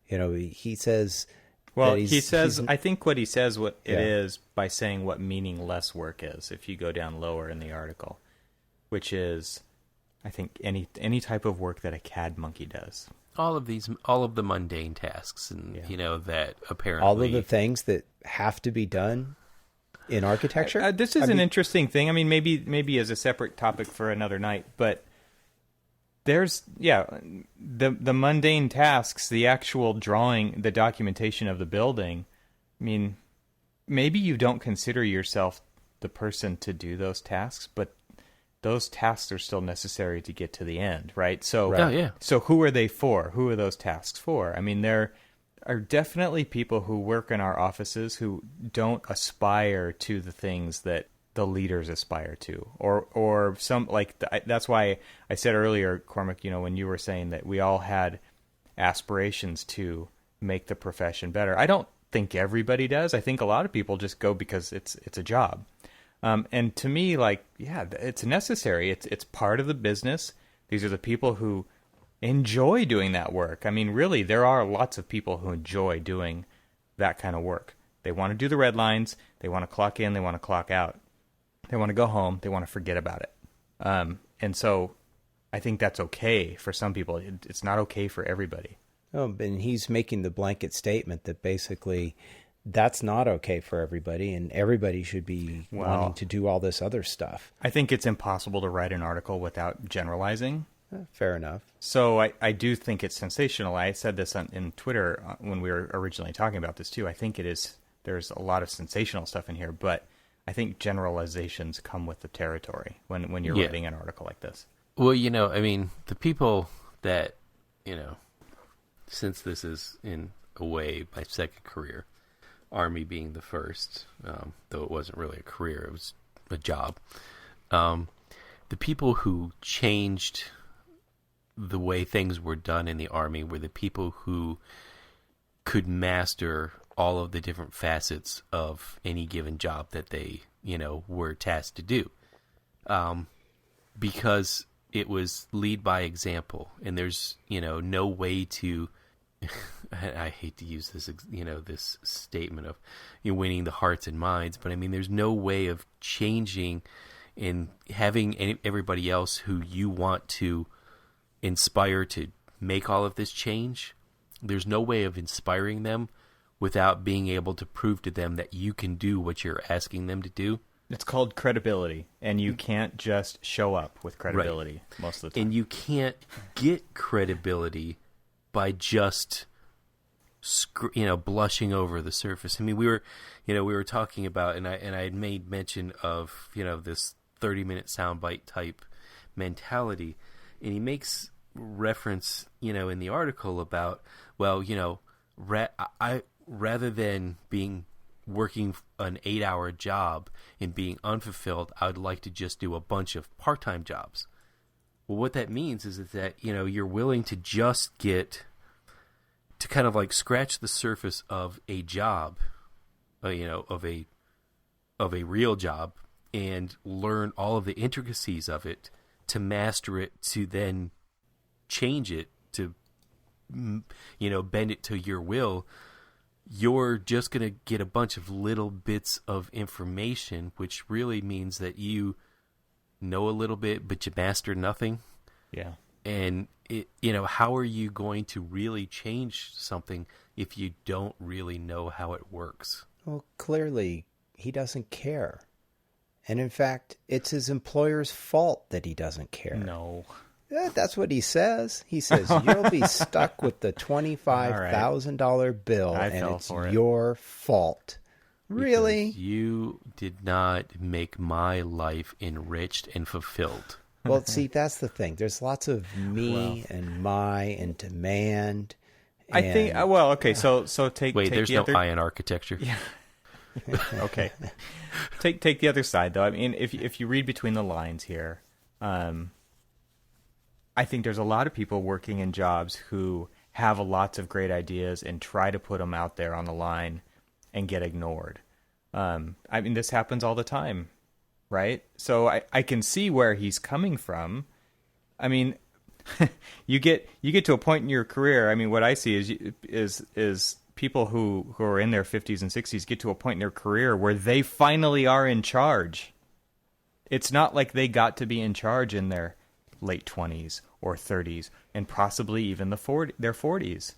You know, he says... Well, I think what he says it is by saying what meaningless work is, if you go down lower in the article, which is, I think, any type of work that a CAD monkey does. All of the mundane tasks, and you know, that apparently all of the things that have to be done in architecture. This is an interesting thing. I mean, maybe as a separate topic for another night, but there's the mundane tasks, the actual drawing, the documentation of the building. I mean, maybe you don't consider yourself the person to do those tasks, but those tasks are still necessary to get to the end, right? So, So who are they for? Who are those tasks for? I mean, there are definitely people who work in our offices who don't aspire to the things that the leaders aspire to, or some, like, that's why I said earlier, Cormac, you know, when you were saying that we all had aspirations to make the profession better. I don't think everybody does. I think a lot of people just go because it's a job. And to me, like, yeah, it's necessary. It's part of the business. These are the people who enjoy doing that work. I mean, really, there are lots of people who enjoy doing that kind of work. They want to do the red lines. They want to clock in. They want to clock out. They want to go home. They want to forget about it. And so I think that's okay for some people. It's not okay for everybody. Oh, and he's making the blanket statement that basically that's not okay for everybody, and everybody should be wanting to do all this other stuff. I think it's impossible to write an article without generalizing. Fair enough. So I do think it's sensational. I said this in Twitter when we were originally talking about this too. I think there's a lot of sensational stuff in here, but I think generalizations come with the territory when you're writing an article like this. Well, you know, I mean, the people that, you know, since this is in a way my second career, Army being the first, though it wasn't really a career, it was a job. The people who changed the way things were done in the Army were the people who could master all of the different facets of any given job that they, you know, were tasked to do. Because it was lead by example, and there's, you know, no way to, I hate to use this, you know, this statement of, you know, winning the hearts and minds, but I mean, there's no way of changing and having everybody else who you want to inspire to make all of this change. There's no way of inspiring them without being able to prove to them that you can do what you're asking them to do. It's called credibility, and you can't just show up with credibility most of the time. And you can't get credibility by just, you know, blushing over the surface. I mean, we were talking about, and I had made mention of, you know, this 30-minute soundbite type mentality, and he makes reference, you know, in the article about, well, you know, rather than working an 8-hour job and being unfulfilled, I would like to just do a bunch of part-time jobs. Well, what that means is that, you know, you're willing to just get to kind of like scratch the surface of a job, you know, of a real job, and learn all of the intricacies of it to master it, to then change it, to, you know, bend it to your will. You're just going to get a bunch of little bits of information, which really means that you know a little bit, but you master nothing. Yeah. And how are you going to really change something if you don't really know how it works? Well, clearly he doesn't care. And in fact, it's his employer's fault that he doesn't care. No. That's what he says. He says, you'll be stuck with the $25,000 bill, and it's your fault. Really? Because you did not make my life enriched and fulfilled. Well, see, that's the thing. There's lots of me and my and demand. I think, well, okay, so take... Wait, take there's no I in architecture. Yeah. Okay. Take the other side, though. I mean, if you read between the lines here, I think there's a lot of people working in jobs who have lots of great ideas and try to put them out there on the line and get ignored. I mean, this happens all the time, right? So I can see where he's coming from. I mean, you get to a point in your career. I mean, what I see is people who are in their 50s and 60s get to a point in their career where they finally are in charge. It's not like they got to be in charge in their late 20s or 30s and possibly even their 40s.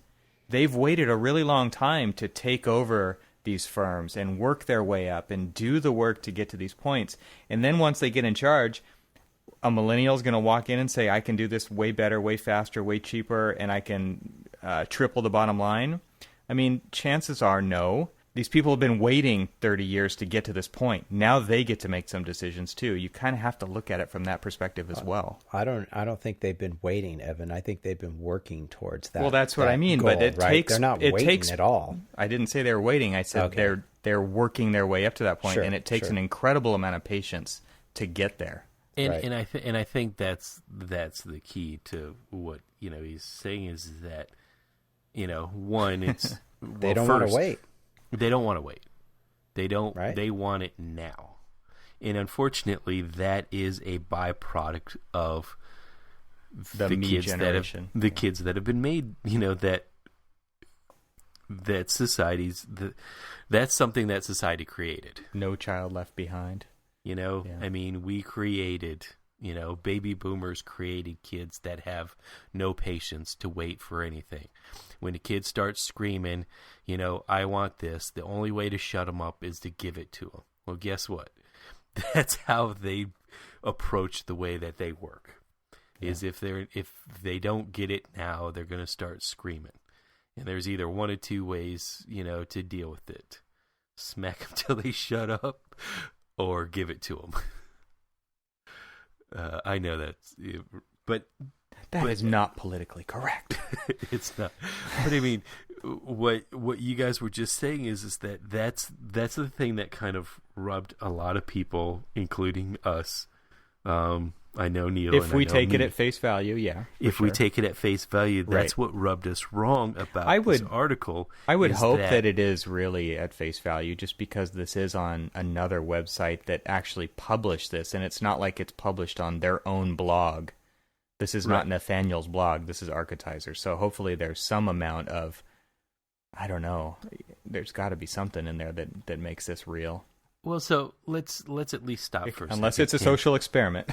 They've waited a really long time to take over these firms and work their way up and do the work to get to these points. And then once they get in charge, a millennial is going to walk in and say, I can do this way better, way faster, way cheaper, and I can triple the bottom line. I mean, chances are no. These people have been waiting 30 years to get to this point. Now they get to make some decisions too. You kind of have to look at it from that perspective as well. I don't think they've been waiting, Evan. I think they've been working towards that. Well, that's what I mean. Goal, but it right? takes. They're not waiting at all. I didn't say they were waiting. I said they're working their way up to that point, Sure, and it takes an incredible amount of patience to get there. And Right. and I think that's the key to what he's saying is that one, it's They don't want to wait. They don't want to wait. They don't. Right. They want it now, and unfortunately, that is a byproduct of The me kids generation. kids that have been made. That society's that's something that society created. No child left behind. I mean, we created. Baby boomers created kids that have no patience to wait for anything. When a kid starts screaming, I want this, the only way to shut them up is to give it to them. Well, guess what? That's how they approach the way that they work. Yeah. Is if they don't get it now, they're going to start screaming. And there's either one of two ways, to deal with it. Smack them till they shut up or give it to them. I know that's, but that is not politically correct. It's not. But I mean, what you guys were just saying is that's the thing that kind of rubbed a lot of people, including us. I know Neil. If we take it at face value, yeah. If we take it at face value, that's what rubbed us wrong about this article. I would hope that it is really at face value, just because this is on another website that actually published this, and it's not like it's published on their own blog. This is not Nathaniel's blog. This is Architizer. So hopefully there's some amount of, I don't know, there's got to be something in there that makes this real. Well, so let's at least stop for a second. Unless it's a social experiment.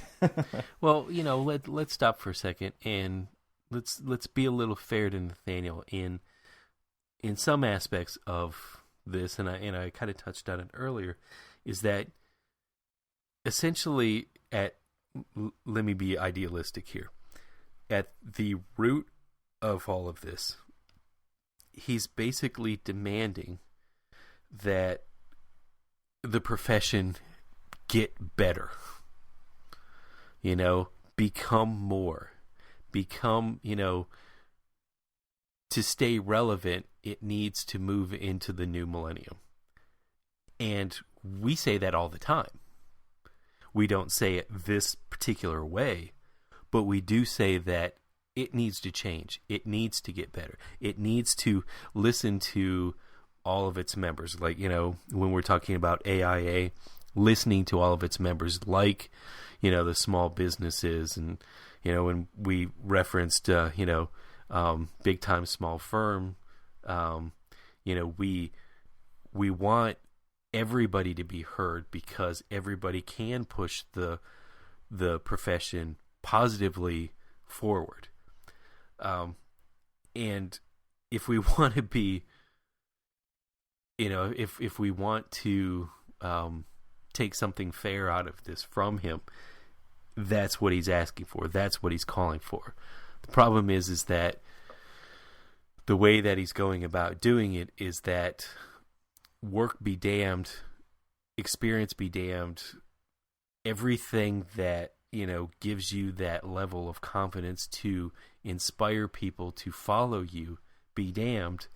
Well, let's stop for a second and let's be a little fair to Nathaniel in some aspects of this, and I kind of touched on it earlier, is that essentially let me be idealistic here. At the root of all of this, he's basically demanding that the profession get better, become more, to stay relevant, it needs to move into the new millennium. And we say that all the time. We don't say it this particular way, but we do say that it needs to change. It needs to get better. It needs to listen to all of its members, like when we're talking about AIA, listening to all of its members, like the small businesses, and when we referenced big time small firm, we want everybody to be heard, because everybody can push the profession positively forward. And if we want to be, if we want to take something fair out of this from him, that's what he's asking for. That's what he's calling for. The problem is that the way that he's going about doing it is that work be damned, experience be damned, everything that, gives you that level of confidence to inspire people to follow you be damned,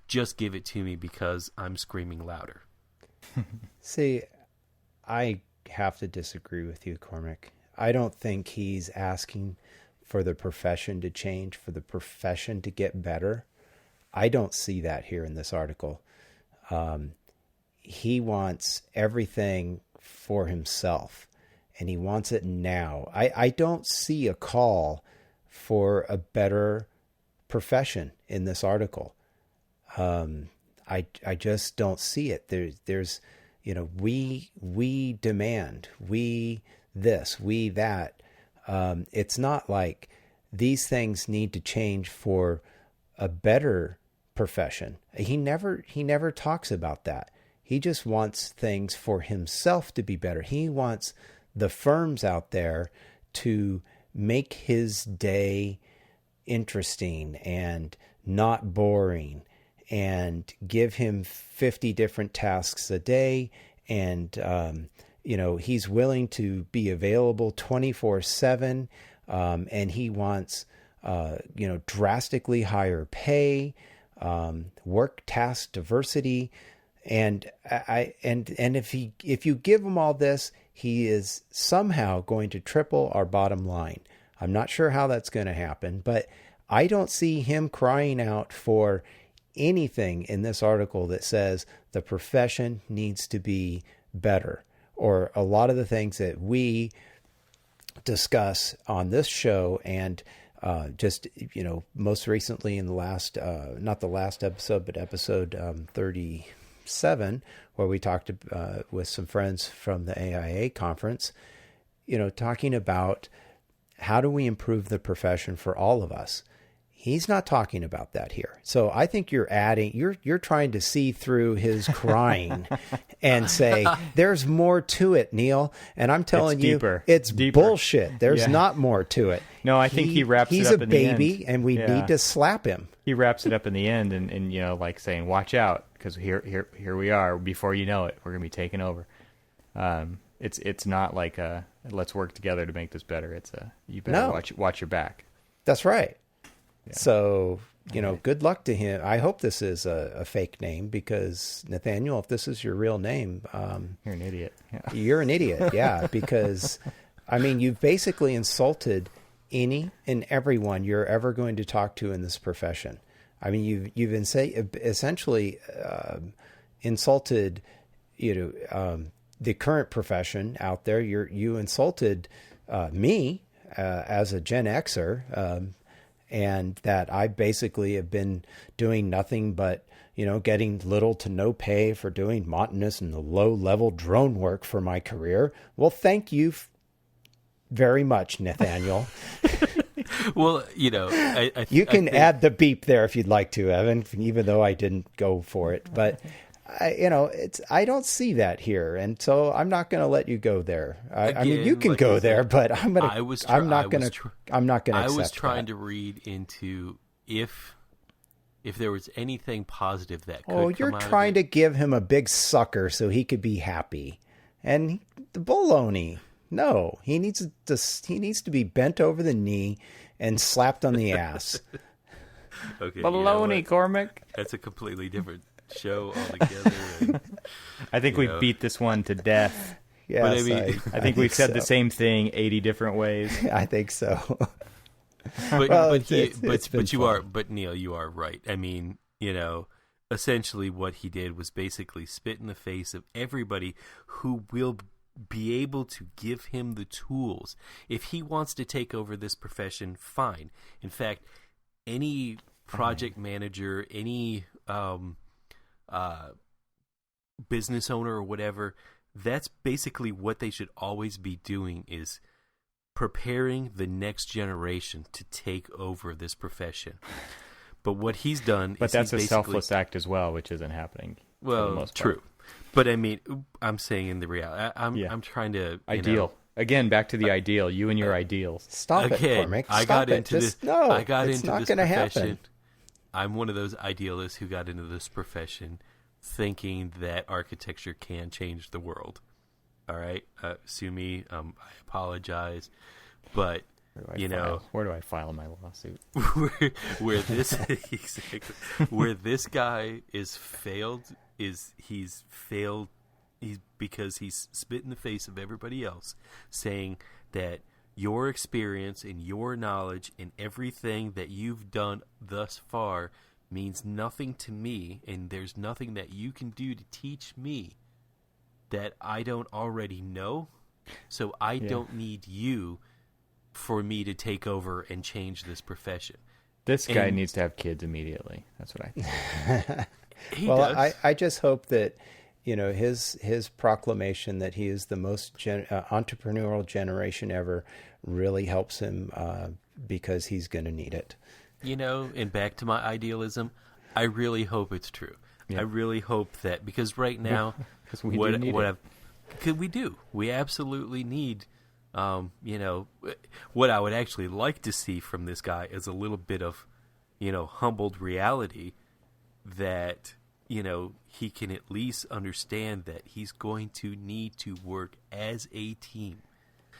just give it to me because I'm screaming louder. See, I have to disagree with you, Cormac. I don't think he's asking for the profession to change, for the profession to get better. I don't see that here in this article. He wants everything for himself, and he wants it now. I don't see a call for a better profession in this article. I just don't see it. There's we demand, we this, we that. It's not like these things need to change for a better profession. He never talks about that. He just wants things for himself to be better. He wants the firms out there to make his day interesting and not boring, and give him 50 different tasks a day. And, he's willing to be available 24/7. And he wants, drastically higher pay, work task diversity. And if you give him all this, he is somehow going to triple our bottom line. I'm not sure how that's going to happen, but I don't see him crying out for anything in this article that says the profession needs to be better, or a lot of the things that we discuss on this show. And most recently in the last, not the last episode, but episode 37, where we talked with some friends from the AIA conference, talking about how do we improve the profession for all of us. He's not talking about that here. So I think you're trying to see through his crying and say, there's more to it, Neil. And I'm telling you, it's deeper bullshit. There's not more to it. No, I think he wraps it up in the end. He's a baby, and we need to slap him. He wraps it up in the end and like saying, watch out, because here we are. Before you know it, we're going to be taking over. It's not like let's work together to make this better. It's you better watch your back. That's right. Yeah. So, good luck to him. I hope this is a fake name, because Nathaniel, if this is your real name, you're an idiot. Yeah. You're an idiot. Yeah. Because you've basically insulted any and everyone you're ever going to talk to in this profession. You've essentially insulted, the current profession out there. You insulted me as a Gen Xer, and that I basically have been doing nothing but, getting little to no pay for doing monotonous and low-level drone work for my career. Well, thank you very much, Nathaniel. Well, you can add the beep there if you'd like to, Evan, even though I didn't go for it. But I don't see that here, and so I'm not going to let you go there. You can go there, but I'm not going to. I was trying to read into if there was anything positive that could. Oh, you're trying to give him a big sucker so he could be happy, and the baloney. No, he needs to be bent over the knee and slapped on the ass. Okay, baloney, Cormac. That's a completely different show altogether. I think we beat this one to death. Yes, I think we've said the same thing 80 different ways. I think so. But Neil, you are right. Essentially what he did was basically spit in the face of everybody who will be able to give him the tools. If he wants to take over this profession, fine. In fact, any project manager, any business owner or whatever, that's basically what they should always be doing, is preparing the next generation to take over this profession. But what he's done But is that's he's a selfless act as well, which isn't happening. For the well, most part. true. But I mean, I'm saying in the reality, I'm trying to Ideal. Again, back to the ideal. You and your ideals. Stop it, Again, Cormac. I Stop got it. into Just, this. No, I got it's into not this going to profession. happen. I'm one of those idealists who got into this profession thinking that architecture can change the world. All right, sue me. I apologize, but Where do I file my lawsuit? where this exactly, where this guy is failed is he's failed. He's because he's spit in the face of everybody else, saying that your experience and your knowledge and everything that you've done thus far means nothing to me, and there's nothing that you can do to teach me that I don't already know, so I don't need you for me to take over and change this profession. This guy needs to have kids immediately. That's what I think. Well, does. I just hope that his proclamation that he is the most entrepreneurial generation ever really helps him because he's going to need it. And back to my idealism, I really hope it's true. Yeah. I really hope that, because right now, we do need it. We absolutely need, what I would actually like to see from this guy is a little bit of, humbled reality that, he can at least understand that he's going to need to work as a team.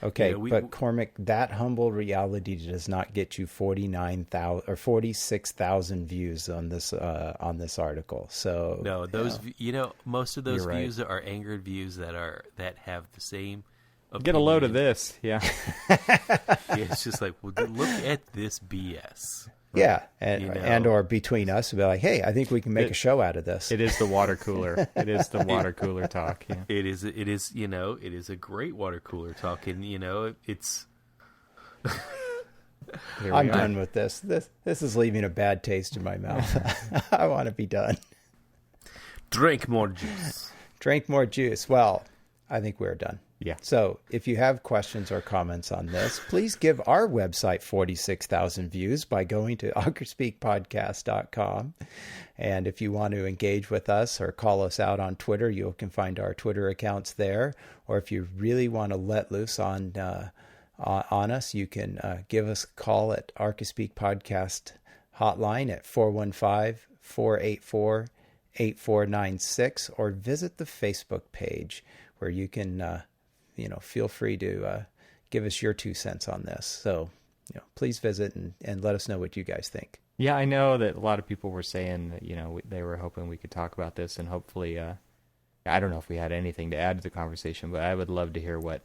Okay, but Cormac, that humble reality does not get you 49,000 or 46,000 views on this article. So no, those most of those You're right. views are angered views that have the same. Get a load of opinion. this. Yeah. Yeah, it's just like, well, look at this BS. yeah, and or between us, we'll be like, hey, I think we can make a show out of this. It is the water cooler. It is the water cooler talk. Yeah. It is a great water cooler talk, and it's. Here we I'm are. done with this. This is leaving a bad taste in my mouth. I want to be done. Drink more juice. Drink more juice. Well, I think we're done. Yeah. So if you have questions or comments on this, please give our website 46,000 views by going to Archispeakpodcast.com. And if you want to engage with us or call us out on Twitter, you can find our Twitter accounts there. Or if you really want to let loose on us, you can give us a call at Archispeak Podcast hotline at 415-484-8496, or visit the Facebook page where you can feel free to give us your 2 cents on this. So, please visit and let us know what you guys think. Yeah, I know that a lot of people were saying that, they were hoping we could talk about this, and hopefully, I don't know if we had anything to add to the conversation, but I would love to hear what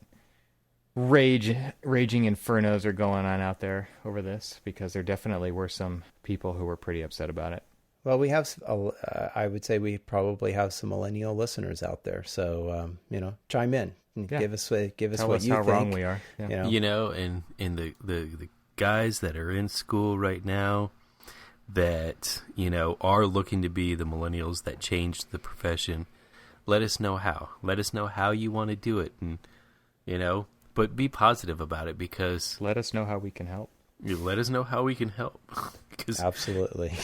raging infernos are going on out there over this, because there definitely were some people who were pretty upset about it. Well, we have, I would say we probably have some millennial listeners out there. So, chime in. Yeah. Give us Tell what us you how think. wrong we are. Yeah. And the guys that are in school right now that, are looking to be the millennials that changed the profession, let us know how. Let us know how you want to do it. And, but be positive about it, because... Let us know how we can help. Let us know how we can help. Absolutely.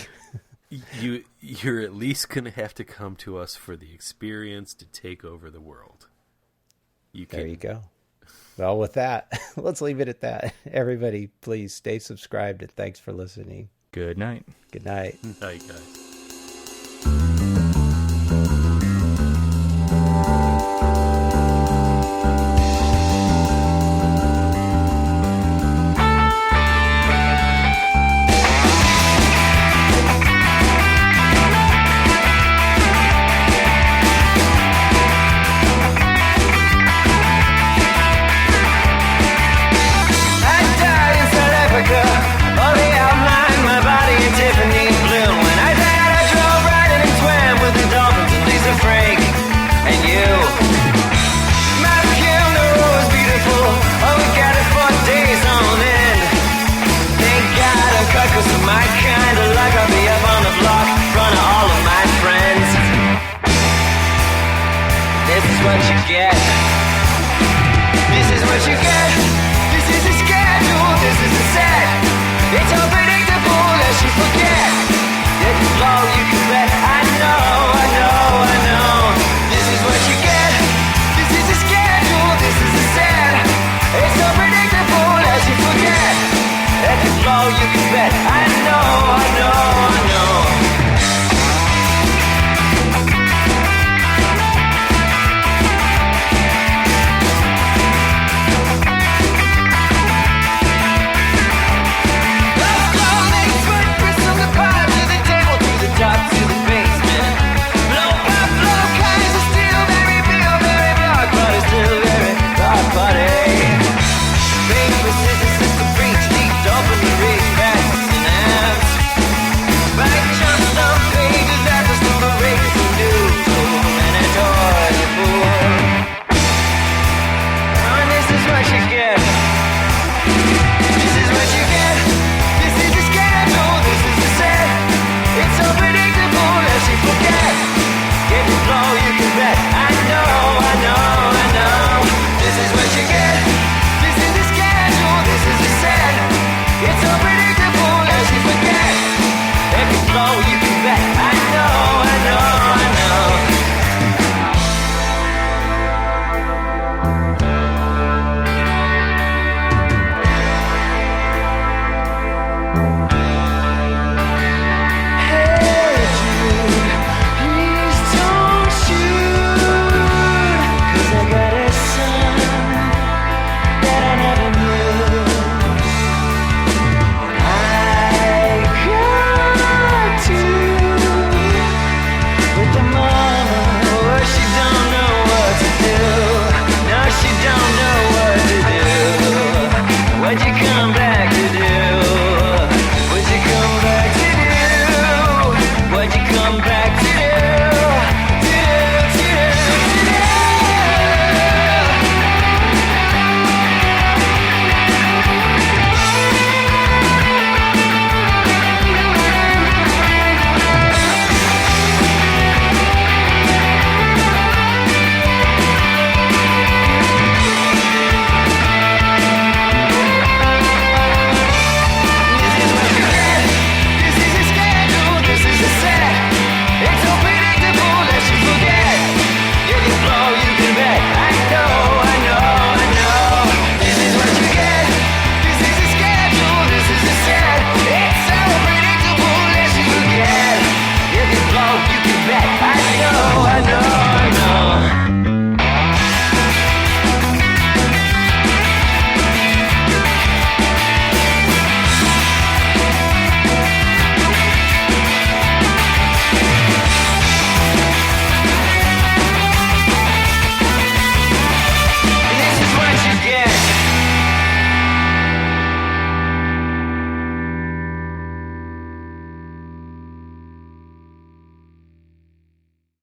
You're at least going to have to come to us for the experience to take over the world. There you go. Well, with that, let's leave it at that. Everybody, please stay subscribed, and thanks for listening. Good night. Good night. Night, guys.